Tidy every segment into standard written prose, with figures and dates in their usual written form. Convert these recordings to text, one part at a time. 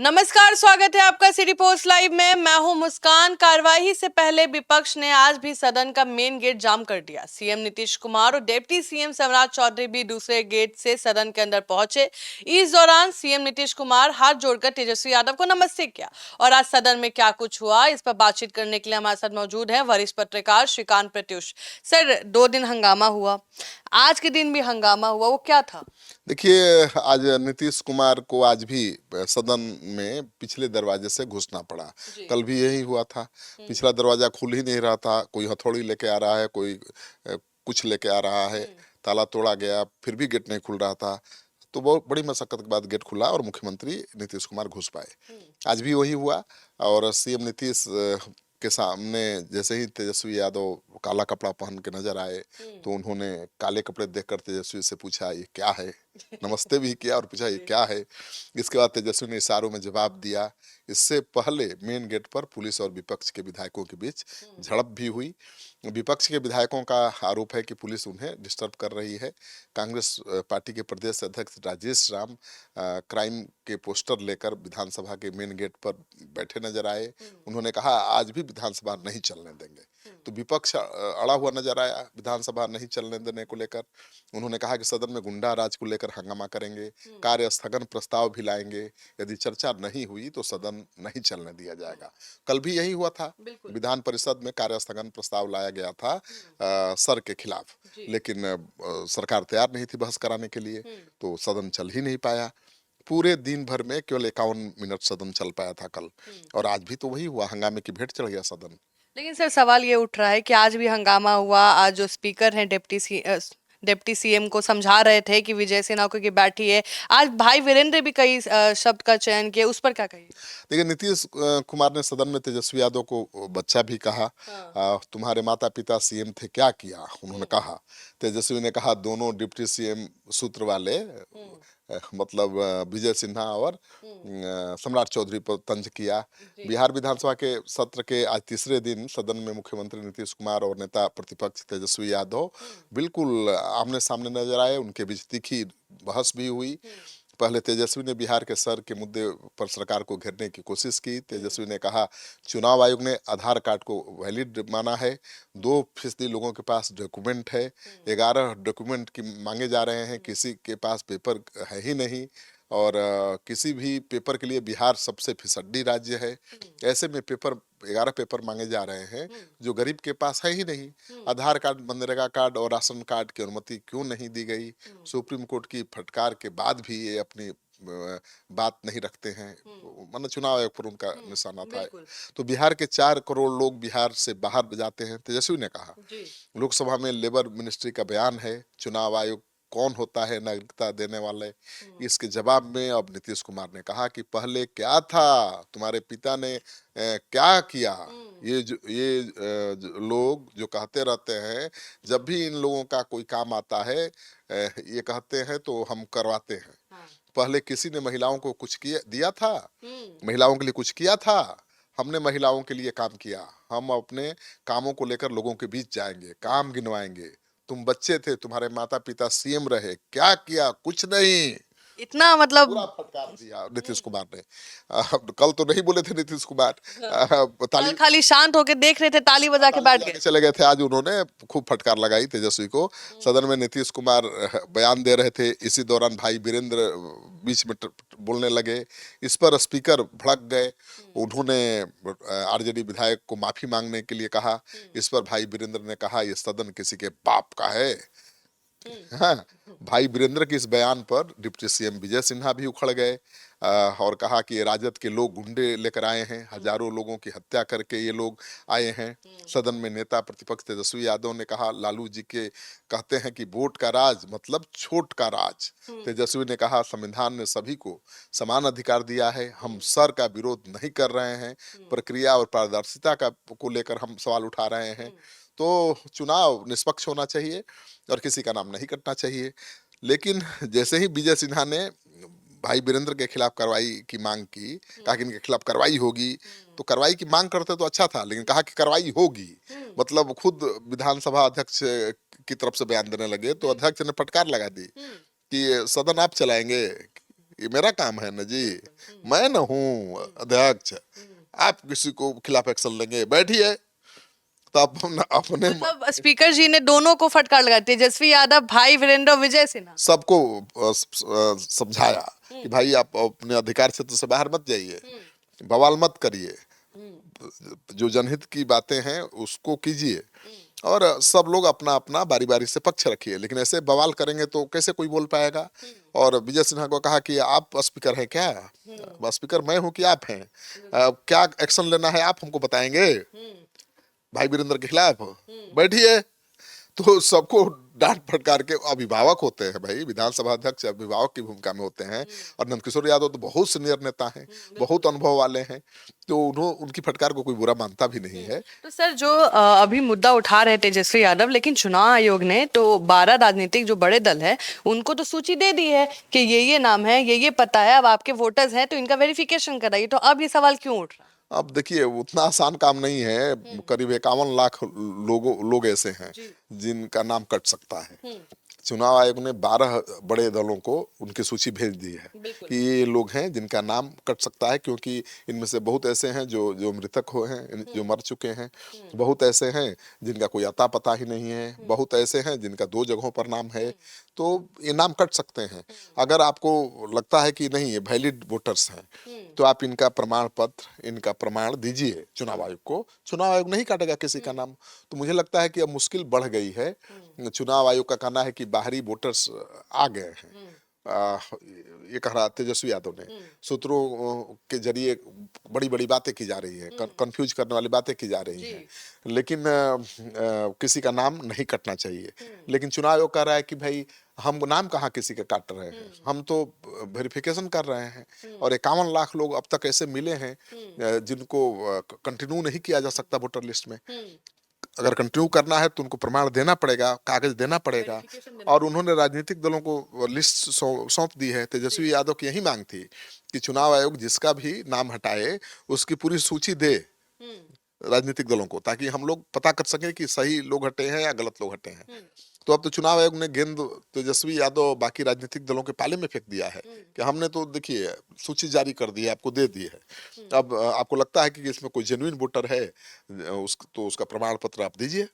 नमस्कार, स्वागत है आपका सिटी पोस्ट लाइव में। मैं हूं मुस्कान। कार्यवाही से पहले विपक्ष ने आज भी सदन का मेन गेट जाम कर दिया। सीएम नीतीश कुमार और डिप्टी सीएम सम्राट चौधरी भी दूसरे गेट से सदन के अंदर पहुंचे। इस दौरान सीएम नीतीश कुमार हाथ जोड़कर तेजस्वी यादव को नमस्ते किया। और आज सदन में क्या कुछ हुआ, इस पर बातचीत करने के लिए हमारे साथ मौजूद है वरिष्ठ पत्रकार श्रीकांत प्रत्युष। सर, 2 दिन हंगामा हुआ, आज के दिन भी हंगामा हुआ, वो क्या था? देखिए, आज नीतीश कुमार को आज भी सदन में पिछले दरवाजे से घुसना पड़ा। कल भी यही हुआ था। पिछला दरवाजा खुल ही नहीं रहा था। कोई हथौड़ी लेके आ रहा है, कोई कुछ लेके आ रहा है, ताला तोड़ा गया, फिर भी गेट नहीं खुल रहा था। तो बहुत बड़ी मशक्कत के बाद गेट खुला और मुख्यमंत्री नीतीश कुमार घुस पाए। आज भी वही हुआ। और सीएम नीतीश के सामने जैसे ही तेजस्वी यादव काला कपड़ा पहन के नजर आए तो उन्होंने काले कपड़े देखकर तेजस्वी से पूछा ये क्या है। नमस्ते भी किया और पूछा ये क्या है। इसके बाद तेजस्वी ने इशारों में जवाब दिया। इससे पहले मेन गेट पर पुलिस और विपक्ष के विधायकों के बीच झड़प भी हुई। विपक्ष के विधायकों का आरोप है कि पुलिस उन्हें डिस्टर्ब कर रही है। कांग्रेस पार्टी के प्रदेश अध्यक्ष राजेश राम क्राइम के पोस्टर लेकर विधानसभा के मेन गेट पर बैठे नजर आए। उन्होंने कहा आज भी विधानसभा नहीं चलने देंगे। तो विपक्ष अड़ा हुआ नजर आया विधानसभा नहीं चलने देने को लेकर। उन्होंने कहा कि सदन में गुंडा राज को लेकर हंगामा करेंगे, कार्य स्थगन प्रस्ताव भी लाएंगे। यदि चर्चा नहीं हुई तो सदन नहीं चलने दिया जाएगा। कल भी यही हुआ था। विधान परिषद में कार्य स्थगन प्रस्ताव लाया गया था सर के खिलाफ, लेकिन सरकार तैयार नहीं थी बहस कराने के लिए, तो सदन चल ही नहीं पाया। पूरे दिन भर में केवल 51 मिनट सदन चल पाया था कल। और आज भी तो वही हुआ, हंगामे की भेंट चढ़ गया सदन। लेकिन सर, सवाल ये उठ रहा है कि आज भी हंगामा हुआ। आज जो स्पीकर हैं डिप्टी सीएम को समझा रहे थे कि विजय सिन्हा को की बैठी है। आज भाई वीरेंद्र भी कई शब्द का चयन किया, उस पर क्या कहिए? देखिए, नीतीश कुमार ने सदन में तेजस्वी यादव को बच्चा भी कहा। तुम्हारे माता पिता सीएम थे, क्या किया, उन्होंने कहा। तेजस्वी ने कहा दोनों डिप्टी सीएम सूत्र वाले मतलब विजय सिन्हा और सम्राट चौधरी पर तंज किया। बिहार विधानसभा के सत्र के आज तीसरे दिन सदन में मुख्यमंत्री नीतीश कुमार और नेता प्रतिपक्ष तेजस्वी यादव बिल्कुल आमने सामने नजर आए। उनके बीच तीखी बहस भी हुई। पहले तेजस्वी ने बिहार के सर के मुद्दे पर सरकार को घेरने की कोशिश की। तेजस्वी ने कहा चुनाव आयोग ने आधार कार्ड को वैलिड माना है, 2% लोगों के पास डॉक्यूमेंट है, 11 डॉक्यूमेंट की मांगे जा रहे हैं, किसी के पास पेपर है ही नहीं। और किसी भी पेपर के लिए बिहार सबसे फिसड्डी राज्य है। ऐसे में 11 पेपर मांगे जा रहे हैं जो गरीब के पास है ही नहीं। आधार कार्ड, मनरेगा कार्ड और राशन कार्ड की अनुमति क्यों नहीं दी गई? सुप्रीम कोर्ट की फटकार के बाद भी ये अपनी बात नहीं रखते हैं। मतलब चुनाव आयोग पर उनका निशाना था। तो बिहार के 4 करोड़ लोग बिहार से बाहर जाते हैं, तेजस्वी ने कहा। लोकसभा में लेबर मिनिस्ट्री का बयान है चुनाव आयोग कौन होता है नागरिकता देने वाले। इसके जवाब में अब नीतीश कुमार ने कहा कि पहले क्या था, तुम्हारे पिता ने क्या किया। लोग जो कहते रहते हैं, जब भी इन लोगों का कोई काम आता है ये कहते हैं तो हम करवाते हैं। पहले किसी ने महिलाओं को कुछ किया दिया था? महिलाओं के लिए कुछ किया था? हमने महिलाओं के लिए काम किया। हम अपने कामों को लेकर लोगों के बीच जाएंगे, काम गिनवाएंगे। तुम बच्चे थे, तुम्हारे माता पिता सीएम रहे, क्या किया? कुछ नहीं। इतना मतलब पूरा फटकार दिया नीतीश कुमार ने। कल तो नहीं बोले थे नीतीश कुमार, ताली खाली शांत होके देख रहे थे, ताली बजा के बैठ गए। चले गए थे। आज उन्होंने खूब फटकार लगाई तेजस्वी को। सदन में नीतीश कुमार बयान दे रहे थे, इसी दौरान भाई वीरेंद्र बीच में बोलने लगे। इस पर स्पीकर भड़क गए। उन्होंने आरजेडी विधायक को माफी मांगने के लिए कहा। इस पर भाई वीरेंद्र ने कहा ये सदन किसी के बाप का है। हाँ, भाई वीरेंद्र के इस बयान पर डिप्टी सीएम विजय सिन्हा भी उखड़ गए और कहा कि ये राजद के लोग गुंडे लेकर आए हैं, हजारों लोगों की हत्या करके ये लोग आए हैं। सदन में नेता प्रतिपक्ष तेजस्वी यादव ने कहा लालू जी के कहते हैं कि वोट का राज मतलब छोट का राज। तेजस्वी ने कहा संविधान ने सभी को समान अधिकार दिया है, हम सर का विरोध नहीं कर रहे हैं, प्रक्रिया और पारदर्शिता का को लेकर हम सवाल उठा रहे हैं। तो चुनाव निष्पक्ष होना चाहिए और किसी का नाम नहीं कटना चाहिए। लेकिन जैसे ही विजय सिन्हा ने भाई वीरेंद्र के खिलाफ कार्रवाई की मांग की, कहा कि इनके खिलाफ कार्रवाई होगी, तो कार्रवाई की मांग करते तो अच्छा था, लेकिन कहा कि कार्रवाई होगी। मतलब खुद विधानसभा अध्यक्ष की तरफ से बयान देने लगे तो अध्यक्ष ने फटकार लगा दी कि सदन आप चलाएंगे, ये मेरा काम है ना जी, मैं न हूँ अध्यक्ष, आप किसी को खिलाफ एक्शन लेंगे, बैठिए। तो आप अपने मतलब स्पीकर जी ने दोनों को फटकार लगाई, तेजस्वी यादव भाई वीरेंद्र और विजय सिन्हा। सबको समझाया कि भाई आप अपने अधिकार क्षेत्र से बाहर मत जाइए, बवाल मत करिए, जो जनहित की बातें हैं उसको कीजिए, और सब लोग अपना अपना बारी बारी से पक्ष रखिए, लेकिन ऐसे बवाल करेंगे तो कैसे कोई बोल पाएगा। और विजय सिन्हा को कहा कि आप स्पीकर हैं क्या, स्पीकर मैं हूं कि आप हैं, क्या एक्शन लेना है आप हमको बताएंगे भाई वीरेंद्र के खिलाफ, बैठिए। तो सबको डांट फटकार के, अभिभावक होते हैं भाई, विधानसभा अध्यक्ष अभिभावक की भूमिका में होते हैं, और नंदकिशोर यादव तो बहुत सीनियर नेता हैं, बहुत अनुभव वाले हैं, तो उनकी फटकार को कोई बुरा मानता भी नहीं है। तो सर जो अभी मुद्दा उठा रहे तेजस्वी यादव, लेकिन चुनाव आयोग ने तो 12 राजनीतिक जो बड़े दल है उनको तो सूची दे दी है कि ये नाम है, ये पता है, अब आपके वोटर्स हैं तो इनका वेरिफिकेशन कराइए, तो अब ये सवाल क्यों उठ रहा है? अब देखिए उतना आसान काम नहीं है, करीब 51 लाख लोग ऐसे हैं जिनका नाम कट सकता है। चुनाव आयोग ने 12 बड़े दलों को उनकी सूची भेज दी है कि ये लोग हैं जिनका नाम कट सकता है, क्योंकि इनमें से बहुत ऐसे हैं जो मृतक हुए हैं, जो मर चुके हैं, बहुत ऐसे हैं जिनका कोई अता पता ही नहीं है, बहुत ऐसे हैं जिनका 2 जगहों पर नाम है, तो ये नाम कट सकते हैं। अगर आपको लगता है कि नहीं ये वैलिड वोटर्स हैं, तो आप इनका प्रमाण पत्र, इनका प्रमाण दीजिए चुनाव आयोग को, चुनाव आयोग नहीं काटेगा किसी का नाम। तो मुझे लगता है कि अब मुश्किल बढ़ गई है। चुनाव आयोग का कहना है कि बाहरी वोटर्स आ गए हैं, ये कह रहा तेजस्वी यादव ने, सूत्रों के जरिए बड़ी बड़ी बातें की जा रही है, कंफ्यूज करने वाली बातें की जा रही हैं, लेकिन किसी का नाम नहीं कटना चाहिए। लेकिन चुनाव आयोग कह रहा है कि भाई हम नाम कहाँ किसी का काट रहे हैं, हम तो वेरिफिकेशन कर रहे हैं, और 51 लाख लोग अब तक ऐसे मिले हैं जिनको कंटिन्यू नहीं किया जा सकता वोटर लिस्ट में। अगर कंटिन्यू करना है तो उनको प्रमाण देना पड़ेगा, कागज देना पड़ेगा, और उन्होंने राजनीतिक दलों को लिस्ट सौंप दी है। तेजस्वी यादव की यही मांग थी कि चुनाव आयोग जिसका भी नाम हटाए उसकी पूरी सूची दे राजनीतिक दलों को, ताकि हम लोग पता कर सकें कि सही लोग हटे हैं या गलत लोग हटे हैं। तो अब तो चुनाव आयोग ने गेंद तेजस्वी यादव बाकी राजनीतिक दलों के पाले में फेंक दिया है कि हमने तो देखिए सूची जारी कर दी है, आपको दे दी है, अब आपको लगता है कि इसमें कोई जेन्युइन वोटर है, तो उसका प्रमाण पत्र आप दीजिए।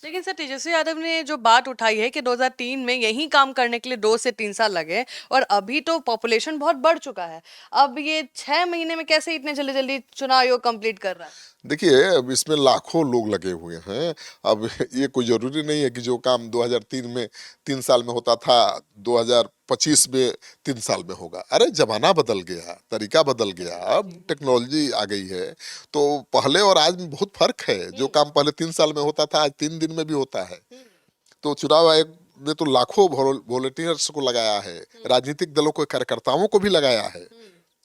लेकिन सर तेजस्वी यादव ने जो बात उठाई है कि 2003 में यही काम करने के लिए 2 से 3 साल लगे, और अभी तो पॉपुलेशन बहुत बढ़ चुका है, अब ये 6 महीने में कैसे इतने जल्दी जल्दी चुनाव आयोग कंप्लीट कर रहा है? देखिए अब इसमें लाखों लोग लगे हुए हैं। अब ये कोई जरूरी नहीं है कि जो काम 2003 में 3 साल में होता था 2025 में 3 साल में होगा। अरे जमाना बदल गया, तरीका बदल गया, अब टेक्नोलॉजी आ गई है, तो पहले और आज में बहुत फर्क है। जो काम पहले 3 साल में होता था आज 3 दिन में भी होता है। तो चुनाव आयोग ने तो लाखों वॉलंटियर्स को लगाया है, राजनीतिक दलों के कार्यकर्ताओं को भी लगाया है।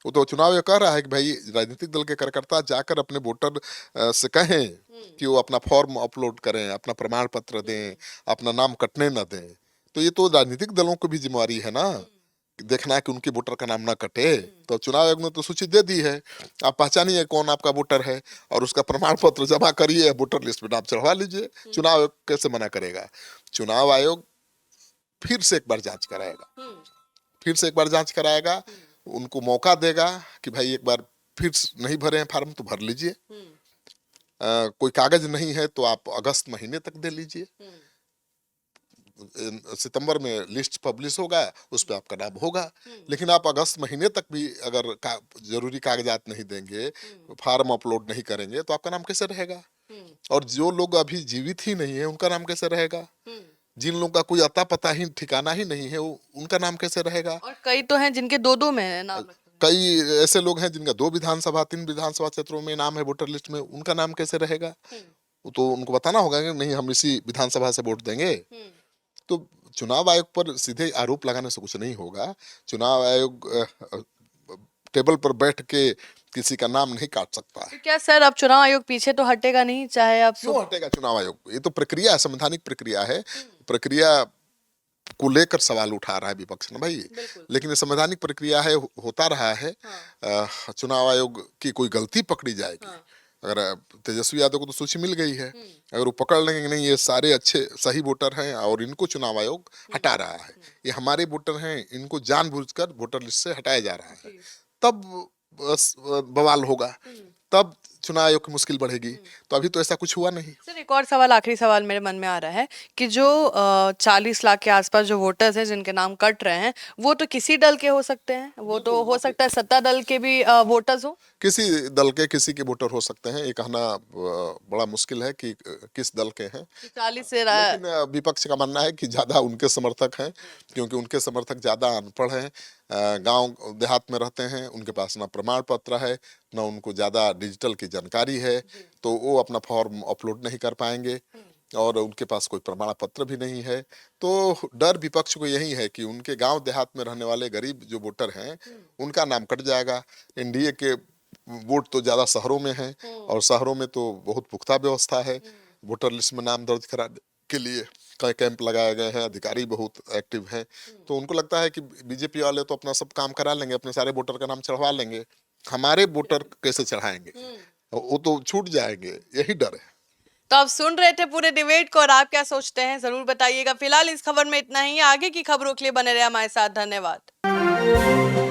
वो तो चुनाव ये कह रहा है कि भाई राजनीतिक दल के कार्यकर्ता जाकर अपने वोटर से कहें कि वो अपना फॉर्म अपलोड करें, अपना प्रमाण पत्र दें, अपना नाम कटने न दें। तो ये तो राजनीतिक दलों की भी जिम्मेवारी है ना, देखना है कि उनके वोटर का नाम ना कटे। तो चुनाव आयोग ने तो सूची दे दी है, आप पहचानिए कौन आपका वोटर है और उसका प्रमाण पत्र जमा करिए, वोटर लिस्ट में नाम चढ़वा लीजिए। चुनाव आयोग कैसे मना करेगा? चुनाव आयोग फिर से एक बार जांच कराएगा, फिर से एक बार जांच कराएगा, उनको मौका देगा कि भाई एक बार फिर नहीं भरे हैं फार्म तो भर लीजिए, कोई कागज नहीं है तो आप अगस्त महीने तक दे लीजिए, सितंबर में लिस्ट पब्लिश होगा, उस पर आपका नाम होगा। लेकिन आप अगस्त महीने तक भी अगर जरूरी कागजात नहीं देंगे, फार्म अपलोड नहीं करेंगे, तो आपका नाम कैसे रहेगा? और जो लोग अभी जीवित ही नहीं है उनका नाम कैसे रहेगा? जिन लोगों का कोई अता पता ही ठिकाना ही नहीं है, उनका नाम कैसे रहेगा? और कई तो हैं जिनके 2-2 में है नाम, कई ऐसे लोग हैं जिनका 2 विधानसभा 3 विधानसभा क्षेत्रों में नाम है वोटर लिस्ट में, उनका नाम कैसे रहेगा? तो उनको बताना होगा कि नहीं हम इसी विधानसभा से वोट देंगे। तो चुनाव आयोग पर सीधे आरोप लगाने से कुछ नहीं होगा। चुनाव आयोग टेबल पर बैठ के किसी का नाम नहीं काट सकता है। तो क्या सर अब चुनाव आयोग पीछे तो हटेगा नहीं, चाहे आप क्यों हटेगा चुनाव आयोग? ये तो प्रक्रिया है, संवैधानिक प्रक्रिया है, प्रक्रिया को लेकर सवाल उठा रहा है विपक्ष ना भाई, लेकिन ये संवैधानिक प्रक्रिया है, होता रहा है। चुनाव आयोग की कोई गलती पकड़ी जाएगी अगर तेजस्वी यादव को तो सूची मिल गई है, अगर वो पकड़ लेंगे कि नहीं ये सारे अच्छे सही वोटर हैं और इनको चुनाव आयोग हटा रहा है, ये हमारे वोटर हैं, इनको जानबूझकर वोटर लिस्ट से हटाया जा रहा है, तब बवाल होगा, तब चुनाव आयोग की मुश्किल बढ़ेगी। तो अभी तो ऐसा कुछ हुआ नहीं। सर एक और सवाल, आखिरी सवाल मेरे मन में आ रहा है कि जो 40 लाख के आसपास जो वोटर्स हैं जिनके नाम कट रहे हैं, वो तो किसी दल के हो सकते हैं, वो तो हो सकता है सत्ता दल के भी वोटर्स हो। किसी दल के किसी के वोटर हो सकते हैं, ये कहना बड़ा मुश्किल है कि किस दल के हैं। 40 से लेकिन विपक्ष का मानना है कि ज्यादा उनके समर्थक हैं, क्योंकि उनके समर्थक ज्यादा अनपढ़ हैं, गांव देहात में रहते हैं, उनके पास ना प्रमाण पत्र है, ना उनको ज्यादा डिजिटल की जानकारी है, तो वो अपना फॉर्म अपलोड नहीं कर पाएंगे और उनके पास कोई प्रमाण पत्र भी नहीं है। तो डर विपक्ष को यही है कि उनके गांव देहात में रहने वाले गरीब जो वोटर हैं उनका नाम कट जाएगा। एनडीए के वोट तो ज्यादा शहरों में है और शहरों में तो बहुत पुख्ता व्यवस्था है, वोटर लिस्ट में नाम दर्ज कराने के लिए कई कैंप लगाए गए हैं, अधिकारी बहुत एक्टिव हैं। तो उनको लगता है कि बीजेपी वाले तो अपना सब काम करा लेंगे, अपने सारे वोटर का नाम चढ़वा लेंगे, हमारे वोटर कैसे चढ़ाएंगे, वो तो छूट जाएंगे, यही डर है। तो आप सुन रहे थे पूरे डिबेट को और आप क्या सोचते हैं जरूर बताइएगा। फिलहाल इस खबर में इतना ही, आगे की खबरों के लिए बने रहे हमारे साथ। धन्यवाद।